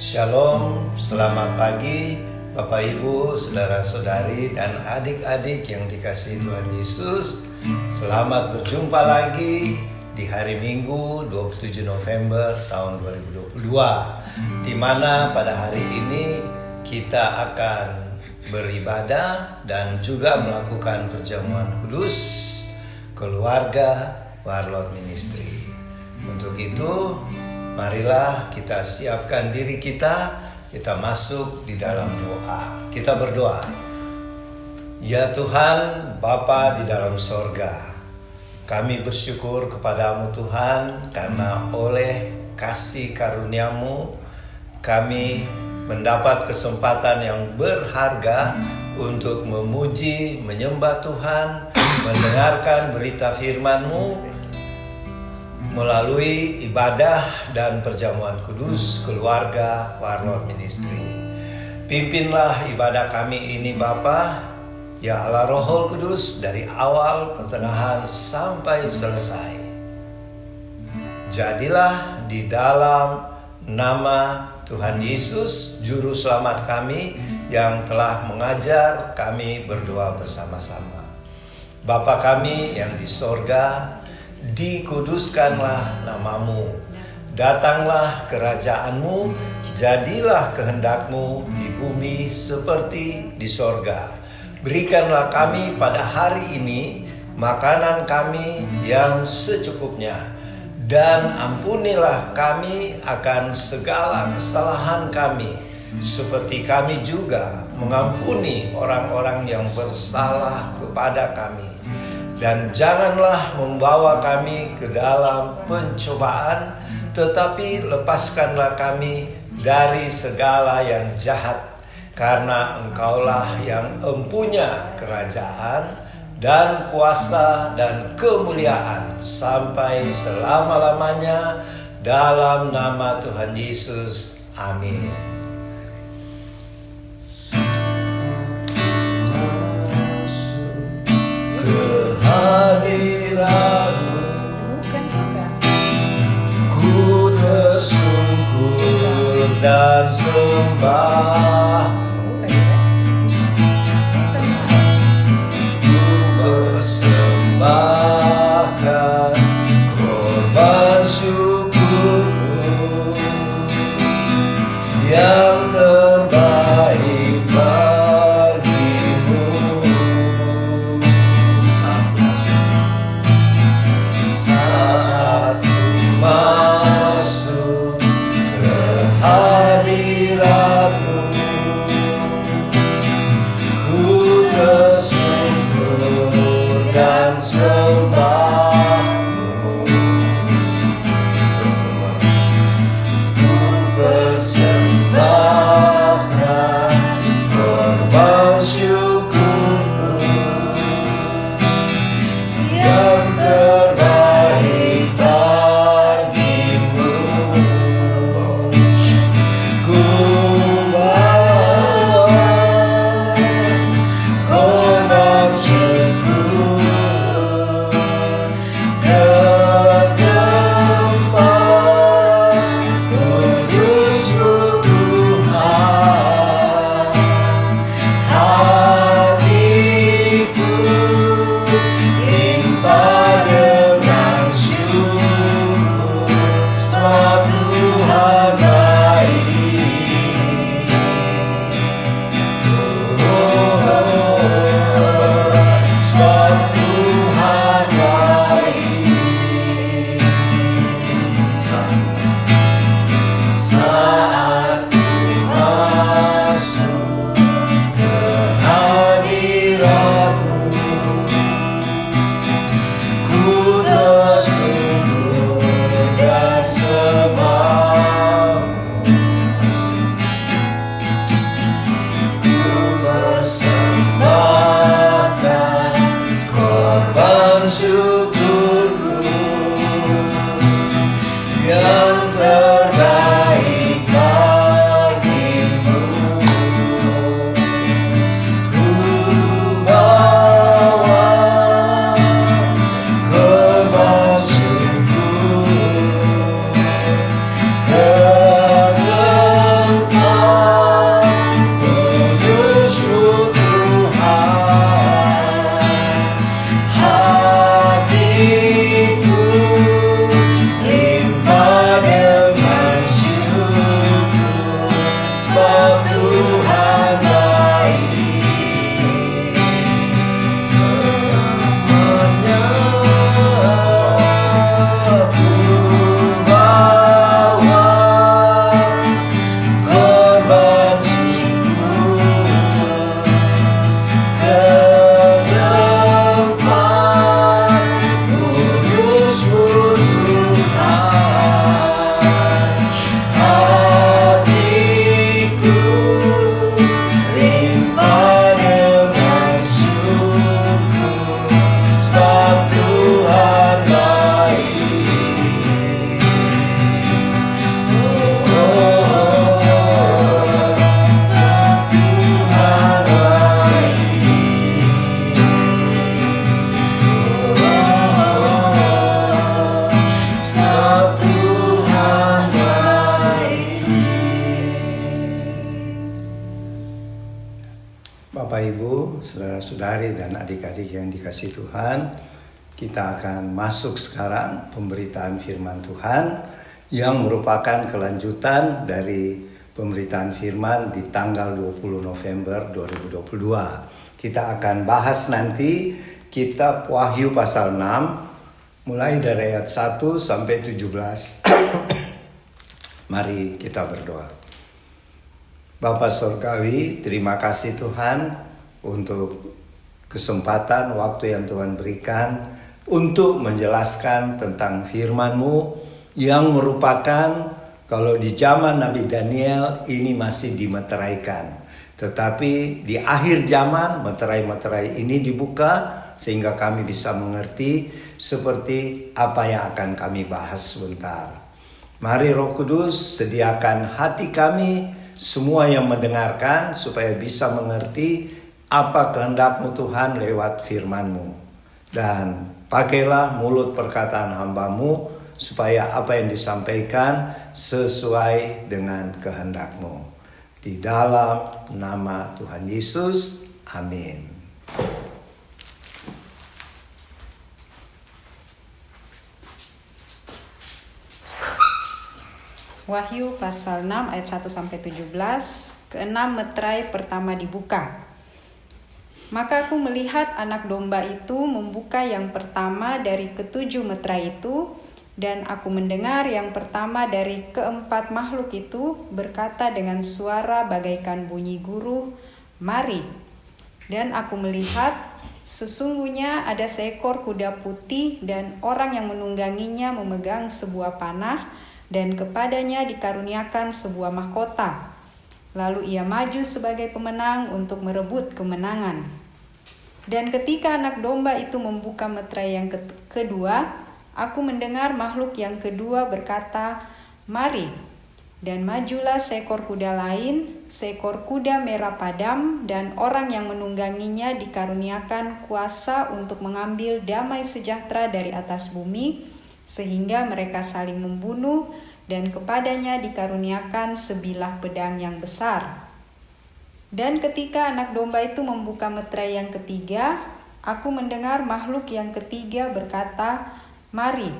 Shalom, selamat pagi Bapak Ibu, Saudara-saudari dan adik-adik yang dikasihi Tuhan Yesus. Selamat berjumpa lagi di hari Minggu 27 November tahun 2022, di mana pada hari ini kita akan beribadah dan juga melakukan perjamuan kudus keluarga Warlord Ministry. Untuk itu, marilah kita siapkan diri kita masuk di dalam doa. Kita berdoa. Ya Tuhan, Bapa di dalam sorga, kami bersyukur kepadamu Tuhan, karena oleh kasih karunia-Mu kami mendapat kesempatan yang berharga untuk memuji, menyembah Tuhan, mendengarkan berita firman-Mu melalui ibadah dan perjamuan kudus keluarga Warlord Ministry. Pimpinlah ibadah kami ini Bapa, ya Allah Rohul Kudus, dari awal, pertengahan, sampai selesai. Jadilah di dalam nama Tuhan Yesus, Juru Selamat kami, yang telah mengajar kami berdoa bersama-sama. Bapa kami yang di sorga, dikuduskanlah namamu, datanglah kerajaan-Mu, jadilah kehendak-Mu di bumi seperti di sorga. Berikanlah kami pada hari ini makanan kami yang secukupnya, dan ampunilah kami akan segala kesalahan kami, seperti kami juga mengampuni orang-orang yang bersalah kepada kami. Dan janganlah membawa kami ke dalam pencobaan, tetapi lepaskanlah kami dari segala yang jahat. Karena Engkaulah yang empunya kerajaan dan kuasa dan kemuliaan sampai selama-lamanya, dalam nama Tuhan Yesus. Amin. Hadirat-Mu, ku tersungkur dan sembah. Ku persembahkan korban syukurku yang terbaik bagimu. Saat ku masuk ke hadirat-Mu, ku tersungkur dan Bapak Ibu, saudara-saudari dan adik-adik yang dikasihi Tuhan, kita akan masuk sekarang pemberitaan firman Tuhan yang merupakan kelanjutan dari pemberitaan firman di tanggal 20 November 2022. Kita akan bahas nanti kitab Wahyu pasal 6 mulai dari ayat 1 sampai 17. Mari kita berdoa. Bapa Surgawi, terima kasih Tuhan untuk kesempatan waktu yang Tuhan berikan untuk menjelaskan tentang firman-Mu yang merupakan kalau di zaman Nabi Daniel ini masih dimeteraikan. Tetapi di akhir zaman meterai-meterai ini dibuka sehingga kami bisa mengerti seperti apa yang akan kami bahas sebentar. Mari Roh Kudus sediakan hati kami semua yang mendengarkan supaya bisa mengerti apa kehendak-Mu Tuhan lewat firman-Mu. Dan pakailah mulut perkataan hamba-Mu supaya apa yang disampaikan sesuai dengan kehendak-Mu. Di dalam nama Tuhan Yesus, amin. Wahyu pasal 6 ayat 1 sampai 17. Keenam meterai pertama dibuka. Maka aku melihat anak domba itu membuka yang pertama dari ketujuh meterai itu, dan aku mendengar yang pertama dari keempat makhluk itu berkata dengan suara bagaikan bunyi guru, "Mari." Dan aku melihat sesungguhnya ada seekor kuda putih dan orang yang menungganginya memegang sebuah panah, dan kepadanya dikaruniakan sebuah mahkota. Lalu ia maju sebagai pemenang untuk merebut kemenangan. Dan ketika anak domba itu membuka meterai yang kedua, aku mendengar makhluk yang kedua berkata, "Mari." Dan majulah seekor kuda lain, seekor kuda merah padam, dan orang yang menungganginya dikaruniakan kuasa untuk mengambil damai sejahtera dari atas bumi, sehingga mereka saling membunuh, dan kepadanya dikaruniakan sebilah pedang yang besar. Dan ketika anak domba itu membuka meterai yang ketiga, aku mendengar makhluk yang ketiga berkata, "Mari."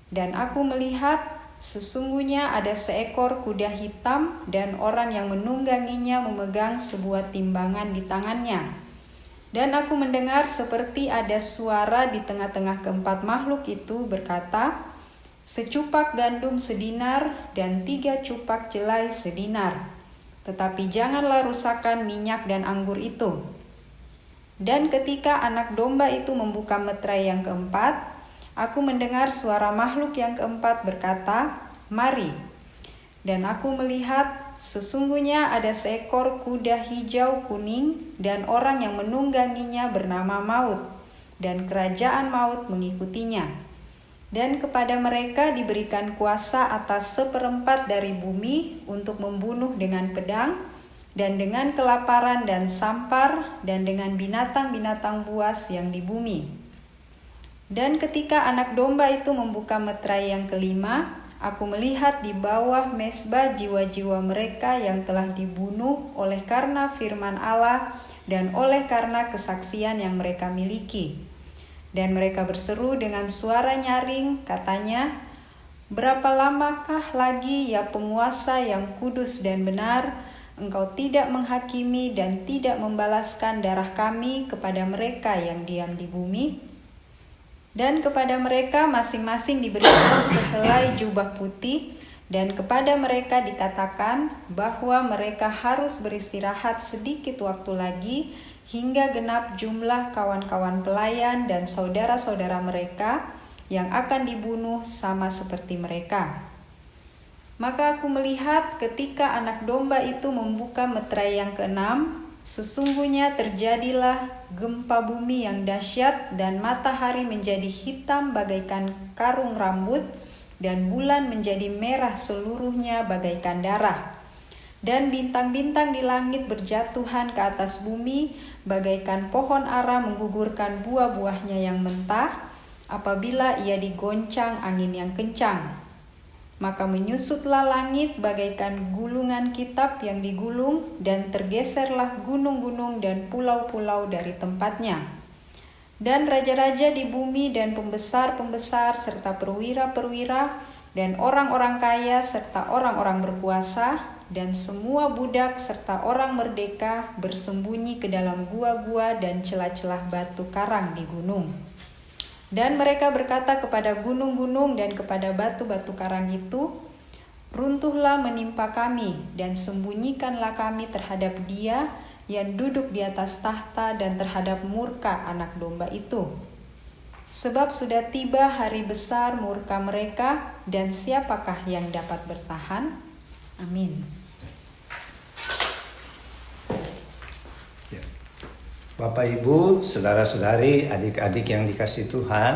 Dan aku melihat sesungguhnya ada seekor kuda hitam dan orang yang menungganginya memegang sebuah timbangan di tangannya. Dan aku mendengar seperti ada suara di tengah-tengah keempat makhluk itu berkata, "Secupak gandum sedinar dan 3 cupak jelai sedinar. Tetapi janganlah rusakkan minyak dan anggur itu." Dan ketika anak domba itu membuka meterai yang keempat, aku mendengar suara makhluk yang keempat berkata, "Mari." Dan aku melihat sesungguhnya ada seekor kuda hijau kuning dan orang yang menungganginya bernama Maut, dan kerajaan maut mengikutinya. Dan kepada mereka diberikan kuasa atas 1/4 dari bumi untuk membunuh dengan pedang, dan dengan kelaparan dan sampar, dan dengan binatang-binatang buas yang di bumi. Dan ketika anak domba itu membuka meterai yang kelima, aku melihat di bawah mezbah jiwa-jiwa mereka yang telah dibunuh oleh karena firman Allah dan oleh karena kesaksian yang mereka miliki. Dan mereka berseru dengan suara nyaring, katanya, "Berapa lamakah lagi ya penguasa yang kudus dan benar, engkau tidak menghakimi dan tidak membalaskan darah kami kepada mereka yang diam di bumi?" Dan kepada mereka masing-masing diberikan sehelai jubah putih, dan kepada mereka dikatakan bahwa mereka harus beristirahat sedikit waktu lagi hingga genap jumlah kawan-kawan pelayan dan saudara-saudara mereka yang akan dibunuh sama seperti mereka. Maka aku melihat ketika anak domba itu membuka meterai yang keenam, sesungguhnya terjadilah gempa bumi yang dahsyat, dan matahari menjadi hitam bagaikan karung rambut, dan bulan menjadi merah seluruhnya bagaikan darah. Dan bintang-bintang di langit berjatuhan ke atas bumi, bagaikan pohon ara menggugurkan buah-buahnya yang mentah, apabila ia digoncang angin yang kencang. Maka menyusutlah langit bagaikan gulungan kitab yang digulung, dan tergeserlah gunung-gunung dan pulau-pulau dari tempatnya. Dan raja-raja di bumi dan pembesar-pembesar serta perwira-perwira dan orang-orang kaya serta orang-orang berkuasa dan semua budak serta orang merdeka bersembunyi ke dalam gua-gua dan celah-celah batu karang di gunung. Dan mereka berkata kepada gunung-gunung dan kepada batu-batu karang itu, "Runtuhlah menimpa kami, dan sembunyikanlah kami terhadap Dia yang duduk di atas tahta dan terhadap murka Anak Domba itu. Sebab sudah tiba hari besar murka mereka, dan siapakah yang dapat bertahan?" Amin. Bapak, Ibu, saudara-saudari, adik-adik yang dikasihi Tuhan,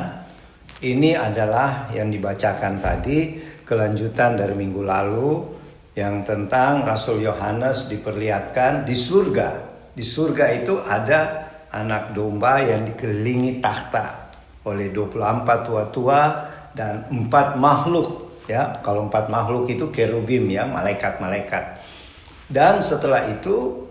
ini adalah yang dibacakan tadi, kelanjutan dari minggu lalu, yang tentang Rasul Yohanes diperlihatkan di surga. Di surga itu ada anak domba yang dikelilingi takhta oleh 24 tua-tua dan 4 makhluk. Ya, kalau 4 makhluk itu kerubim, ya, malaikat-malaikat. Dan setelah itu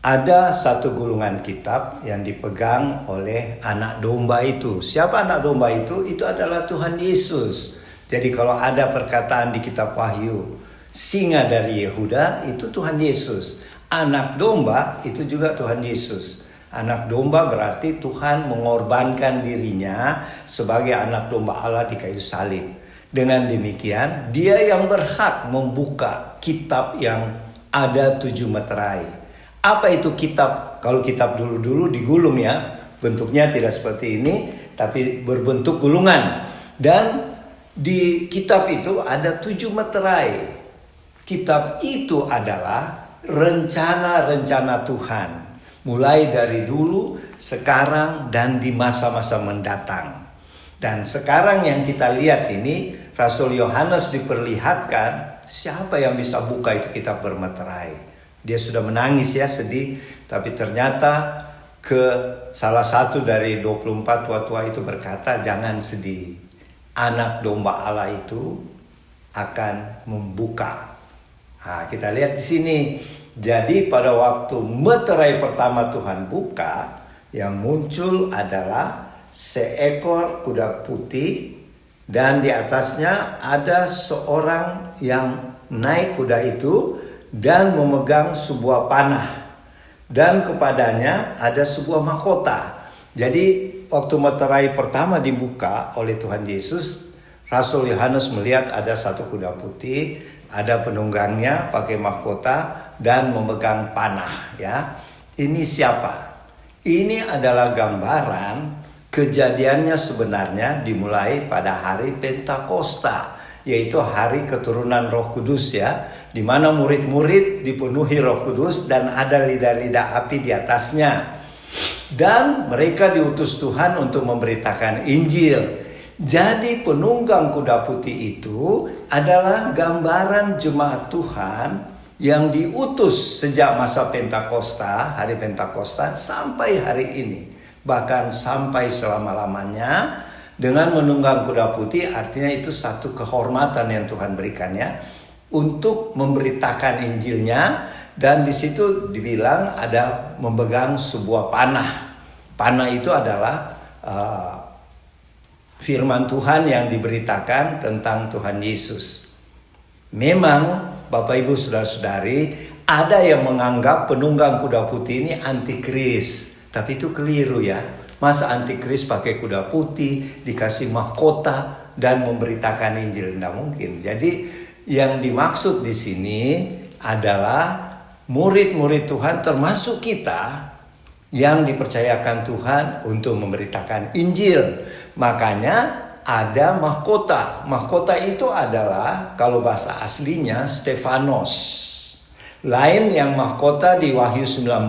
ada satu gulungan kitab yang dipegang oleh anak domba itu. Siapa anak domba itu? Itu adalah Tuhan Yesus. Jadi kalau ada perkataan di kitab Wahyu, singa dari Yehuda, itu Tuhan Yesus. Anak domba itu juga Tuhan Yesus. Anak domba berarti Tuhan mengorbankan dirinya sebagai anak domba Allah di kayu salib. Dengan demikian, Dia yang berhak membuka kitab yang ada 7 meterai. Apa itu kitab? Kalau kitab dulu-dulu digulung, ya. Bentuknya tidak seperti ini, tapi berbentuk gulungan. Dan di kitab itu ada 7 meterai. Kitab itu adalah rencana-rencana Tuhan. Mulai dari dulu, sekarang, dan di masa-masa mendatang. Dan sekarang yang kita lihat ini, Rasul Yohanes diperlihatkan siapa yang bisa buka itu kitab bermeterai. Dia sudah menangis, ya, sedih. Tapi ternyata salah satu dari 24 tua-tua itu berkata, "Jangan sedih. Anak domba Allah itu akan membuka." Nah, kita lihat di sini. Jadi pada waktu meterai pertama Tuhan buka, yang muncul adalah seekor kuda putih, dan di atasnya ada seorang yang naik kuda itu dan memegang sebuah panah, dan kepadanya ada sebuah mahkota. Jadi waktu meterai pertama dibuka oleh Tuhan Yesus, Rasul Yohanes melihat ada satu kuda putih, ada penunggangnya pakai mahkota dan memegang panah, ya. Ini siapa? Ini adalah gambaran kejadiannya sebenarnya dimulai pada hari Pentakosta, yaitu hari keturunan Roh Kudus, ya, di mana murid-murid dipenuhi Roh Kudus dan ada lidah-lidah api di atasnya. Dan mereka diutus Tuhan untuk memberitakan Injil. Jadi penunggang kuda putih itu adalah gambaran jemaat Tuhan yang diutus sejak masa Pentakosta, hari Pentakosta, sampai hari ini. Bahkan sampai selama-lamanya. Dengan menunggang kuda putih artinya itu satu kehormatan yang Tuhan berikan, ya, untuk memberitakan Injilnya. Dan di situ dibilang ada memegang sebuah panah. Panah itu adalah firman Tuhan yang diberitakan tentang Tuhan Yesus. Memang Bapak Ibu Saudara-saudari, ada yang menganggap penunggang kuda putih ini antikris. Tapi itu keliru, ya. Masa antikris pakai kuda putih, dikasih mahkota, dan memberitakan Injil? Tidak mungkin. Jadi yang dimaksud di sini adalah murid-murid Tuhan, termasuk kita yang dipercayakan Tuhan untuk memberitakan Injil. Makanya ada mahkota. Mahkota itu adalah, kalau bahasa aslinya, Stefanos. Lain yang mahkota di Wahyu 19,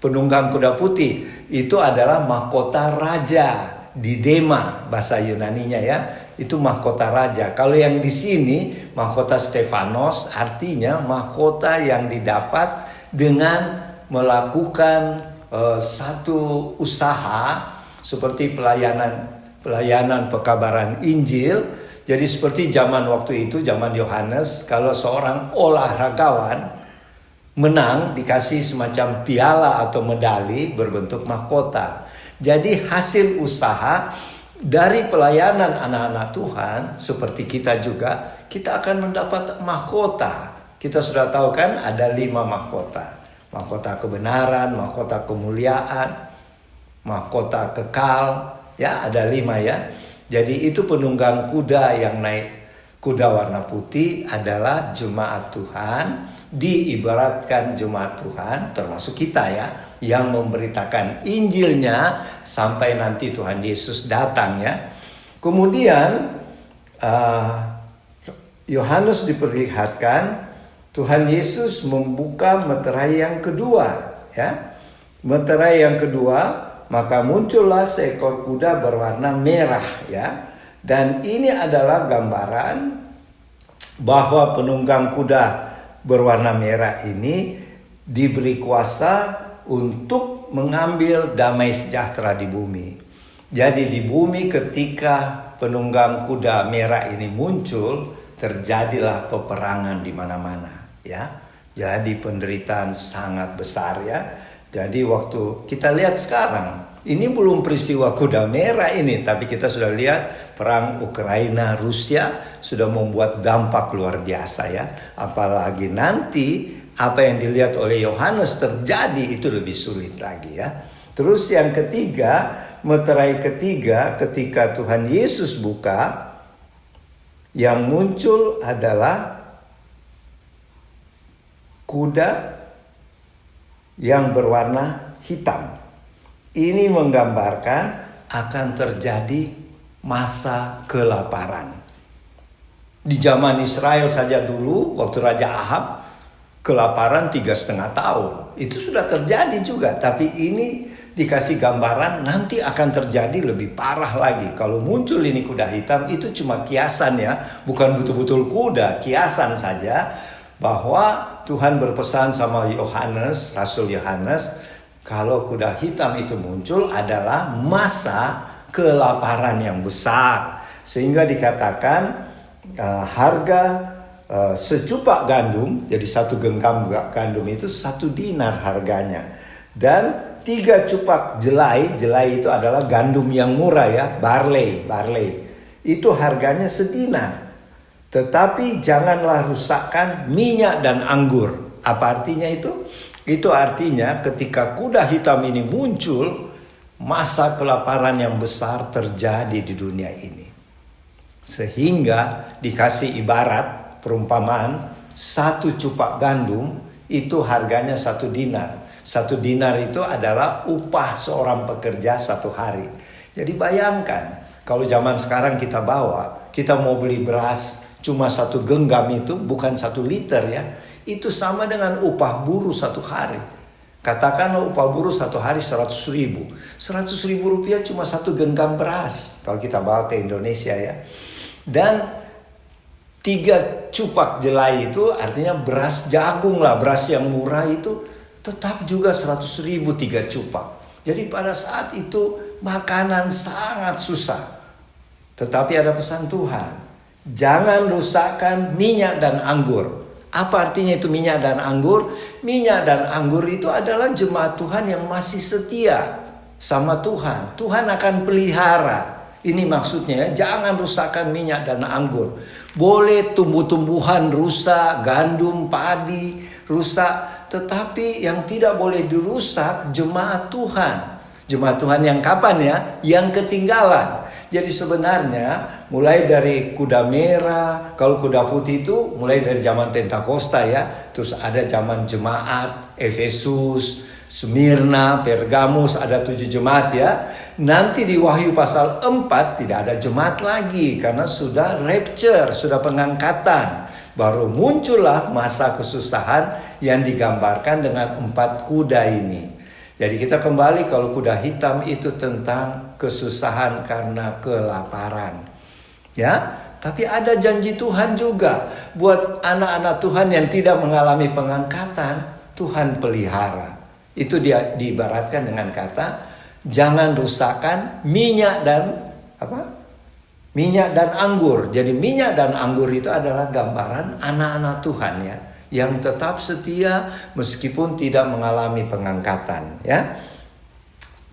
penunggang kuda putih, itu adalah mahkota raja, didema bahasa Yunaninya, ya. Itu mahkota raja. Kalau yang di sini mahkota Stefanos artinya mahkota yang didapat dengan melakukan satu usaha seperti pelayanan pekabaran Injil, Jadi seperti zaman waktu itu, zaman Yohanes, kalau seorang olahragawan menang dikasih semacam piala atau medali berbentuk mahkota. Jadi hasil usaha dari pelayanan anak-anak Tuhan seperti kita juga, kita akan mendapat mahkota. Kita sudah tahu kan ada 5 mahkota. Mahkota kebenaran, mahkota kemuliaan, mahkota kekal, ya ada 5 ya. Jadi itu penunggang kuda yang naik kuda warna putih adalah jemaat Tuhan, diibaratkan jemaat Tuhan termasuk kita ya, yang memberitakan Injilnya sampai nanti Tuhan Yesus datang ya. Kemudian Yohanes diperlihatkan Tuhan Yesus membuka meterai yang kedua ya. Meterai yang kedua, maka muncullah seekor kuda berwarna merah ya. Dan ini adalah gambaran bahwa penunggang kuda berwarna merah ini diberi kuasa untuk mengambil damai sejahtera di bumi. Jadi di bumi ketika penunggang kuda merah ini muncul, terjadilah peperangan di mana-mana ya. Jadi penderitaan sangat besar ya. Jadi waktu kita lihat sekarang, ini belum peristiwa kuda merah ini, tapi kita sudah lihat perang Ukraina Rusia sudah membuat dampak luar biasa ya. Apalagi nanti apa yang dilihat oleh Yohanes terjadi itu lebih sulit lagi ya. Terus yang ketiga, meterai ketiga ketika Tuhan Yesus buka, yang muncul adalah kuda yang berwarna hitam. Ini menggambarkan akan terjadi masa kelaparan. Di zaman Israel saja dulu, waktu Raja Ahab, kelaparan 3,5 tahun. Itu sudah terjadi juga, tapi ini dikasih gambaran nanti akan terjadi lebih parah lagi. Kalau muncul ini kuda hitam, itu cuma kiasan ya, bukan betul-betul kuda, kiasan saja. Bahwa Tuhan berpesan sama Yohanes, Rasul Yohanes, kalau kuda hitam itu muncul adalah masa kelaparan yang besar. Sehingga dikatakan harga secupak gandum, jadi 1 genggam gandum itu 1 dinar harganya. Dan 3 cupak jelai itu adalah gandum yang murah ya, barley. Itu harganya sedinar. Tetapi janganlah rusakkan minyak dan anggur. Apa artinya itu? Itu artinya ketika kuda hitam ini muncul, masa kelaparan yang besar terjadi di dunia ini. Sehingga dikasih ibarat perumpamaan, 1 cupak gandum itu harganya 1 dinar. 1 dinar itu adalah upah seorang pekerja 1 hari. Jadi bayangkan, kalau zaman sekarang kita mau beli beras cuma 1 genggam itu, bukan 1 liter ya. Itu sama dengan upah buruh 1 hari. Katakanlah upah buruh 1 hari 100.000. 100.000 rupiah cuma 1 genggam beras. Kalau kita bawa ke Indonesia ya. Dan 3 cupak jelai itu artinya beras jagung lah. Beras yang murah itu tetap juga 100.000 3 cupak. Jadi pada saat itu makanan sangat susah. Tetapi ada pesan Tuhan. Jangan rusakkan minyak dan anggur. Apa artinya itu minyak dan anggur? Minyak dan anggur itu adalah jemaat Tuhan yang masih setia sama Tuhan. Tuhan akan pelihara. Ini maksudnya jangan rusakkan minyak dan anggur. Boleh tumbuh-tumbuhan rusak, gandum, padi rusak. Tetapi yang tidak boleh dirusak jemaat Tuhan. Jemaat Tuhan yang kapan ya? Yang ketinggalan. Jadi sebenarnya mulai dari kuda merah, kalau kuda putih itu mulai dari zaman Pentakosta ya. Terus ada zaman jemaat, Efesus, Smyrna, Pergamus, ada 7 jemaat ya. Nanti di Wahyu pasal 4 tidak ada jemaat lagi karena sudah rapture, sudah pengangkatan. Baru muncullah masa kesusahan yang digambarkan dengan 4 kuda ini. Jadi kita kembali kalau kuda hitam itu tentang kesusahan karena kelaparan. Ya, tapi ada janji Tuhan juga buat anak-anak Tuhan yang tidak mengalami pengangkatan, Tuhan pelihara. Itu dia diibaratkan dengan kata jangan rusakkan minyak dan Minyak dan anggur. Jadi minyak dan anggur itu adalah gambaran anak-anak Tuhan ya, yang tetap setia meskipun tidak mengalami pengangkatan ya.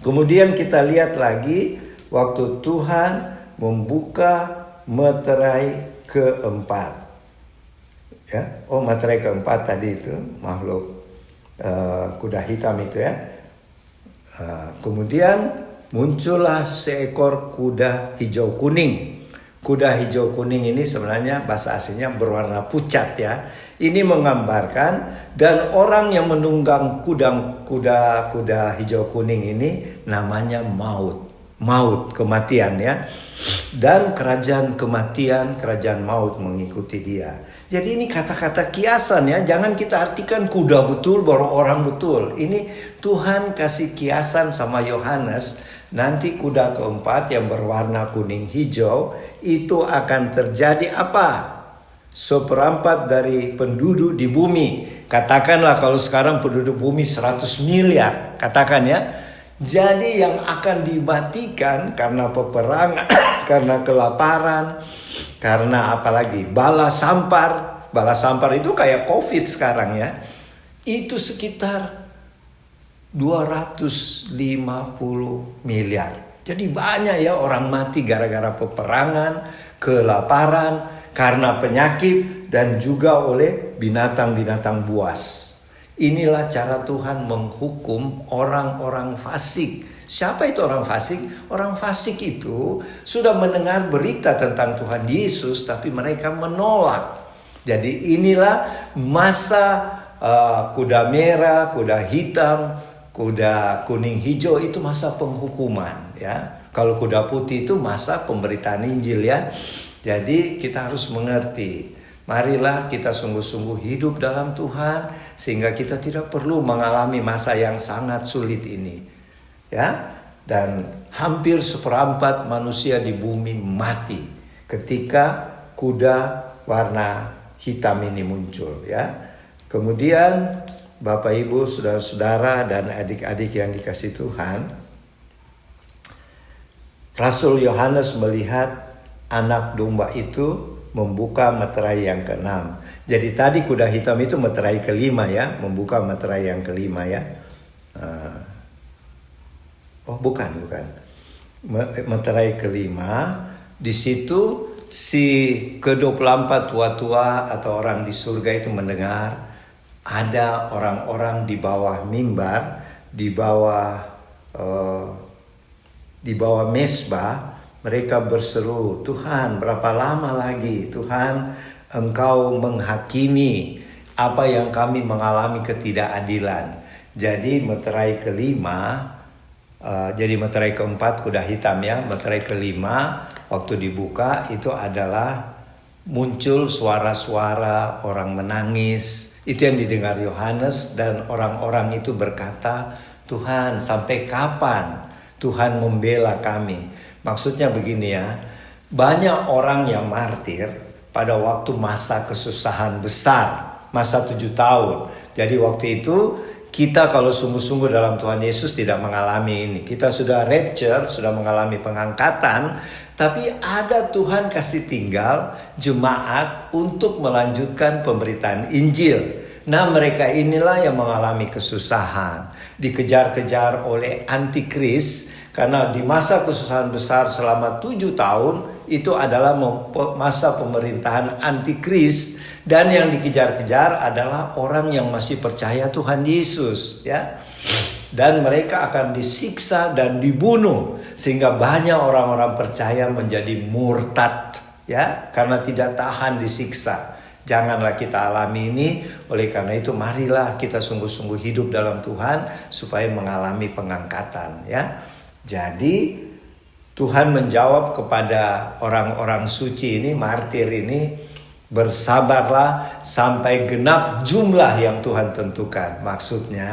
Kemudian kita lihat lagi waktu Tuhan membuka meterai keempat. Ya, meterai keempat tadi itu makhluk kuda hitam itu ya. Kemudian muncullah seekor kuda hijau kuning. Kuda hijau kuning ini sebenarnya bahasa aslinya berwarna pucat ya. Ini menggambarkan dan orang yang menunggang kuda hijau kuning ini namanya maut, kematian ya. Dan kerajaan kematian, kerajaan maut mengikuti dia. Jadi ini kata-kata kiasan ya, jangan kita artikan kuda betul baru orang betul. Ini Tuhan kasih kiasan sama Yohanes, nanti kuda keempat yang berwarna kuning hijau itu akan terjadi apa? Seperempat dari penduduk di bumi. Katakanlah kalau sekarang penduduk bumi 100 miliar, katakan ya. Jadi yang akan dimatikan karena peperangan, karena kelaparan, karena apalagi bala sampar. Bala sampar itu kayak COVID sekarang ya. Itu sekitar 250 miliar. Jadi banyak ya orang mati gara-gara peperangan, kelaparan, karena penyakit, dan juga oleh binatang-binatang buas. Inilah cara Tuhan menghukum orang-orang fasik. Siapa itu orang fasik? Orang fasik itu sudah mendengar berita tentang Tuhan Yesus, tapi mereka menolak. Jadi inilah masa kuda merah, kuda hitam, kuda kuning hijau itu masa penghukuman ya. Kalau kuda putih itu masa pemberitaan Injil ya. Jadi kita harus mengerti. Marilah kita sungguh-sungguh hidup dalam Tuhan sehingga kita tidak perlu mengalami masa yang sangat sulit ini. Ya. Dan hampir seperempat manusia di bumi mati ketika kuda warna hitam ini muncul ya. Kemudian Bapak Ibu, saudara-saudara dan adik-adik yang dikasihi Tuhan, Rasul Yohanes melihat anak domba itu membuka meterai yang ke-6. Jadi tadi kuda hitam itu meterai ke-5 ya, membuka meterai yang ke-5 ya. Bukan. Meterai ke-5. Di situ si ke-24 tua-tua atau orang di surga itu mendengar ada orang-orang di bawah mimbar, di bawah mesbah. Mereka berseru, Tuhan berapa lama lagi Tuhan Engkau menghakimi apa yang kami mengalami ketidakadilan. Jadi meterai ke-5, jadi meterai ke-4 kuda hitam ya, meterai ke-5 waktu dibuka itu adalah muncul suara-suara orang menangis. Itu yang didengar Yohanes dan orang-orang itu berkata, Tuhan sampai kapan Tuhan membela kami? Maksudnya begini ya, banyak orang yang martir pada waktu masa kesusahan besar, masa 7 tahun. Jadi waktu itu kita kalau sungguh-sungguh dalam Tuhan Yesus tidak mengalami ini. Kita sudah rapture, sudah mengalami pengangkatan, tapi ada Tuhan kasih tinggal jemaat untuk melanjutkan pemberitaan Injil. Nah mereka inilah yang mengalami kesusahan, dikejar-kejar oleh antikris. Karena di masa kesusahan besar selama 7 tahun itu adalah masa pemerintahan antikris, dan yang dikejar-kejar adalah orang yang masih percaya Tuhan Yesus ya. Dan mereka akan disiksa dan dibunuh sehingga banyak orang-orang percaya menjadi murtad ya, karena tidak tahan disiksa. Janganlah kita alami ini. Oleh karena itu marilah kita sungguh-sungguh hidup dalam Tuhan supaya mengalami pengangkatan ya. Jadi Tuhan menjawab kepada orang-orang suci ini, martir ini, bersabarlah sampai genap jumlah yang Tuhan tentukan. Maksudnya,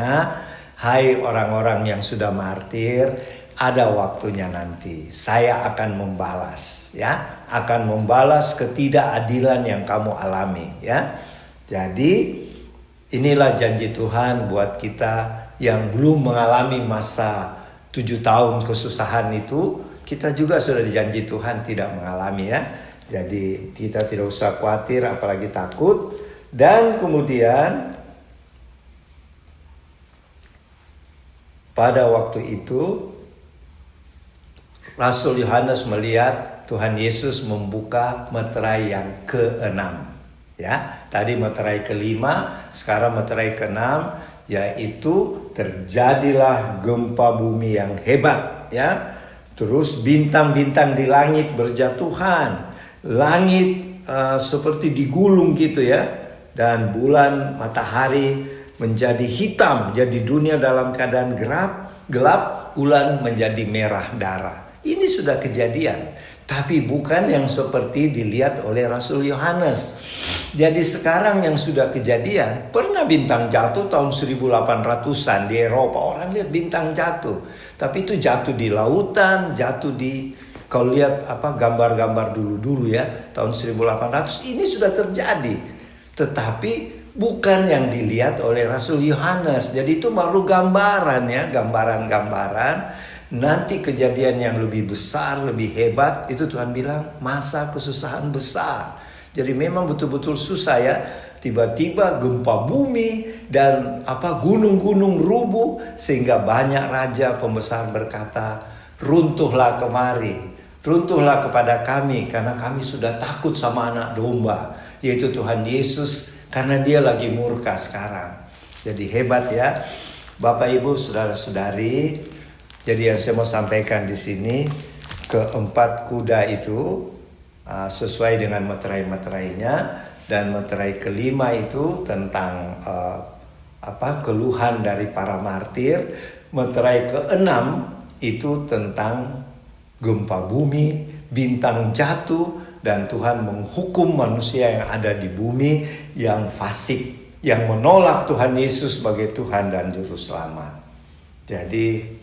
hai orang-orang yang sudah martir, ada waktunya nanti. Saya akan membalas, ya, akan membalas ketidakadilan yang kamu alami, ya. Jadi inilah janji Tuhan buat kita yang belum mengalami masa 7 tahun kesusahan itu. kita juga sudah dijanji Tuhan tidak mengalami ya. Jadi kita tidak usah khawatir apalagi takut. Dan kemudian pada waktu itu Rasul Yohanes melihat Tuhan Yesus membuka meterai yang ke-6. Ya, tadi meterai ke-5, sekarang meterai ke-6, yaitu terjadilah gempa bumi yang hebat ya. Terus bintang-bintang di langit berjatuhan. Langit seperti digulung gitu ya. Dan bulan, matahari menjadi hitam. Jadi dunia dalam keadaan gelap, bulan menjadi merah darah. Ini sudah kejadian. Tapi bukan yang seperti dilihat oleh Rasul Yohanes. Jadi sekarang yang sudah kejadian, pernah bintang jatuh tahun 1800-an di Eropa. Orang lihat bintang jatuh. Tapi itu jatuh di lautan, jatuh di, kalau lihat gambar-gambar dulu-dulu ya, tahun 1800, ini sudah terjadi. Tetapi bukan yang dilihat oleh Rasul Yohanes. Jadi itu baru gambaran ya, gambaran-gambaran. Nanti kejadian yang lebih besar, lebih hebat, itu Tuhan bilang masa kesusahan besar. Jadi memang betul-betul susah ya. Tiba-tiba gempa bumi dan gunung-gunung rubuh sehingga banyak raja pembesar berkata, runtuhlah kemari, runtuhlah kepada kami karena kami sudah takut sama anak domba, yaitu Tuhan Yesus, karena dia lagi murka sekarang. Jadi hebat ya, Bapak Ibu, saudara-saudari. Jadi yang saya mau sampaikan di sini, keempat kuda itu sesuai dengan meterai-meterainya, dan meterai ke-5 itu tentang keluhan dari para martir. Meterai ke-6 itu tentang gempa bumi, bintang jatuh, dan Tuhan menghukum manusia yang ada di bumi yang fasik, yang menolak Tuhan Yesus sebagai Tuhan dan Juru Selamat. Jadi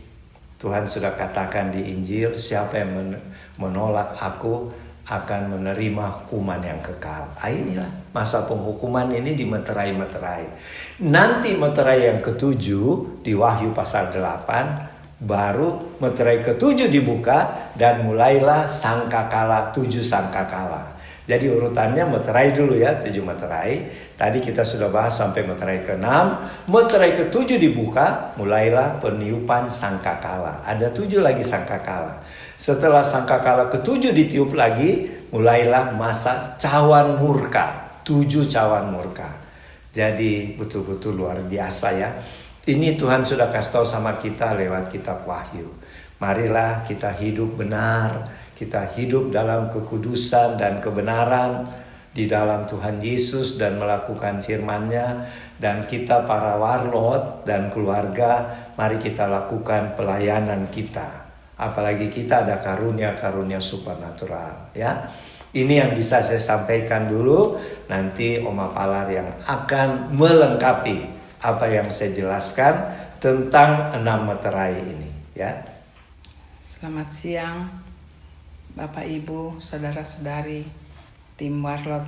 Tuhan sudah katakan di Injil, siapa yang menolak aku akan menerima hukuman yang kekal. Inilah masa penghukuman ini di meterai-meterai. Nanti meterai yang ke-7 di Wahyu pasal 8, baru meterai ke-7 dibuka dan mulailah sangkakala, 7 sangkakala. Jadi urutannya meterai dulu ya, 7 meterai. Tadi kita sudah bahas sampai meterai ke-6. Meterai ke-7 dibuka, mulailah peniupan sangkakala. Ada 7 lagi sangkakala. Setelah sangkakala ke-7 ditiup lagi, mulailah masa cawan murka. 7 cawan murka. Jadi betul-betul luar biasa ya. Ini Tuhan sudah kasih tahu sama kita lewat kitab Wahyu. Marilah kita hidup benar, kita hidup dalam kekudusan dan kebenaran di dalam Tuhan Yesus dan melakukan firman-Nya. Dan kita para warlot dan keluarga, mari kita lakukan pelayanan kita. Apalagi kita ada karunia-karunia supernatural ya. Ini yang bisa saya sampaikan dulu. Nanti Oma Palar yang akan melengkapi apa yang saya jelaskan tentang 6 meterai ini ya. Selamat siang Bapak Ibu, saudara-saudari, tim warlot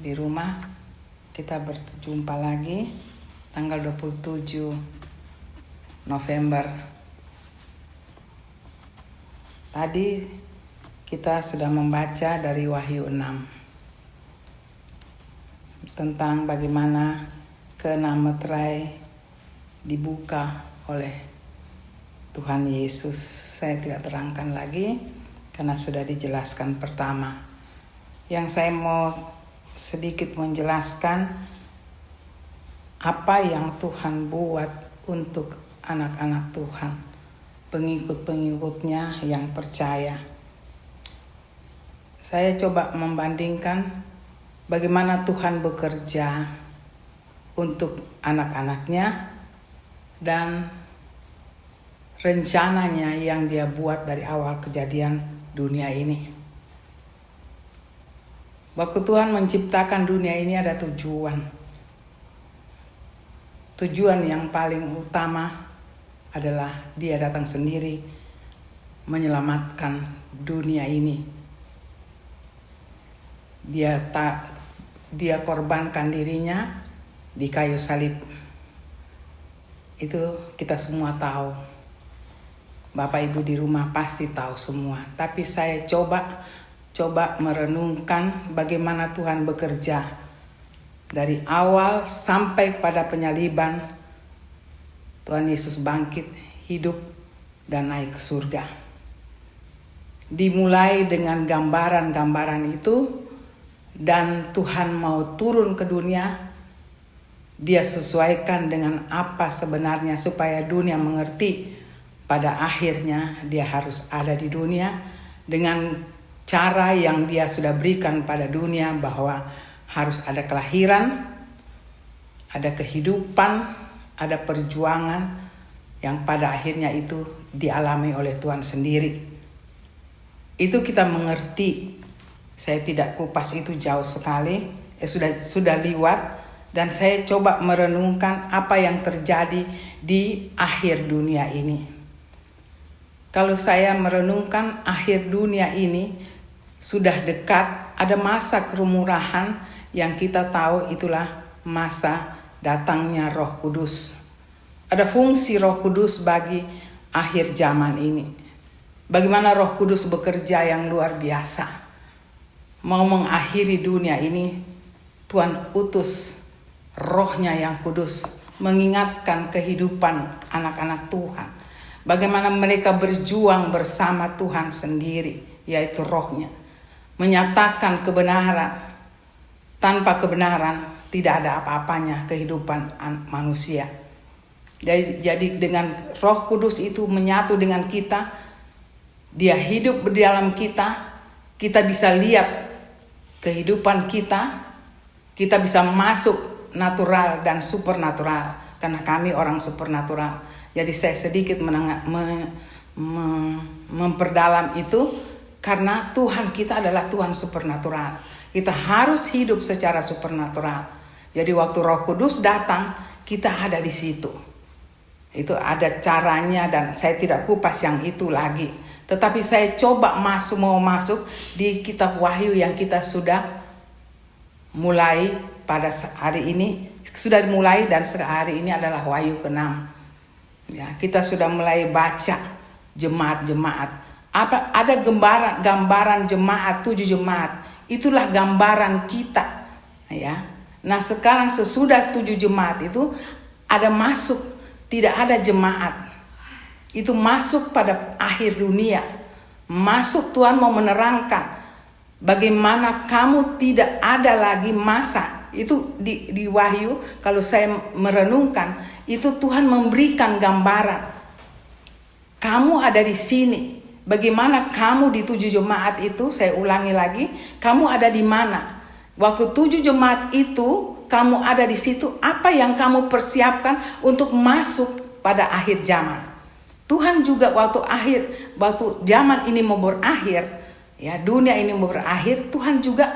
di rumah. Kita berjumpa lagi tanggal 27 November. Tadi kita sudah membaca dari Wahyu 6 tentang bagaimana ke-6 meterai dibuka oleh Tuhan Yesus. Saya tidak terangkan lagi karena sudah dijelaskan pertama. Yang saya mau sedikit menjelaskan apa yang Tuhan buat untuk anak-anak Tuhan, pengikut-pengikutnya yang percaya. Saya coba membandingkan bagaimana Tuhan bekerja untuk anak-anaknya dan rencananya yang Dia buat dari awal kejadian dunia ini. Waktu Tuhan menciptakan dunia ini ada tujuan. Tujuan yang paling utama adalah Dia datang sendiri menyelamatkan dunia ini. Dia korbankan dirinya di kayu salib. Itu kita semua tahu. Bapak Ibu di rumah pasti tahu semua. Tapi saya coba merenungkan bagaimana Tuhan bekerja dari awal sampai pada penyaliban. Tuhan Yesus bangkit, hidup, dan naik ke surga. Dimulai dengan gambaran-gambaran itu, dan Tuhan mau turun ke dunia. Dia sesuaikan dengan apa sebenarnya supaya dunia mengerti pada akhirnya dia harus ada di dunia dengan cara yang dia sudah berikan pada dunia, bahwa harus ada kelahiran, ada kehidupan, ada perjuangan yang pada akhirnya itu dialami oleh Tuhan sendiri. Itu kita mengerti. Saya tidak kupas itu jauh sekali, sudah liwat, dan saya coba merenungkan apa yang terjadi di akhir dunia ini. Kalau saya merenungkan akhir dunia ini sudah dekat, ada masa kerumurahan yang kita tahu itulah masa datangnya Roh Kudus. Ada fungsi Roh Kudus bagi akhir zaman ini. Bagaimana Roh Kudus bekerja yang luar biasa. Mau mengakhiri dunia ini, Tuhan utus Roh-Nya yang kudus mengingatkan kehidupan anak-anak Tuhan. Bagaimana mereka berjuang bersama Tuhan sendiri, yaitu Roh-Nya. Menyatakan kebenaran. Tanpa kebenaran tidak ada apa-apanya kehidupan manusia. Jadi dengan Roh Kudus itu menyatu dengan kita, dia hidup di dalam kita, kita bisa lihat kehidupan kita bisa masuk natural dan supernatural, karena kami orang supernatural. Jadi saya sedikit memperdalam itu, karena Tuhan kita adalah Tuhan supernatural. Kita harus hidup secara supernatural. Jadi waktu Roh Kudus datang, kita ada di situ. Itu ada caranya, dan saya tidak kupas yang itu lagi. Tetapi saya coba mau masuk di kitab Wahyu yang kita sudah mulai pada hari ini. Sudah mulai, dan hari ini adalah Wahyu ke-6. Ya, kita sudah mulai baca jemaat-jemaat. Ada gambaran jemaat, 7 jemaat. Itulah gambaran kita. Ya. Nah sekarang sesudah 7 jemaat itu ada masuk, tidak ada jemaat. Itu masuk pada akhir dunia. Masuk, Tuhan mau menerangkan bagaimana kamu tidak ada lagi masa. Itu di Wahyu, kalau saya merenungkan, itu Tuhan memberikan gambaran. Kamu ada di sini. Bagaimana kamu di 7 jemaat itu, saya ulangi lagi, kamu ada di mana? Waktu 7 jemaat itu, kamu ada di situ, apa yang kamu persiapkan untuk masuk pada akhir zaman? Tuhan juga waktu zaman ini mau berakhir, ya dunia ini mau berakhir, Tuhan juga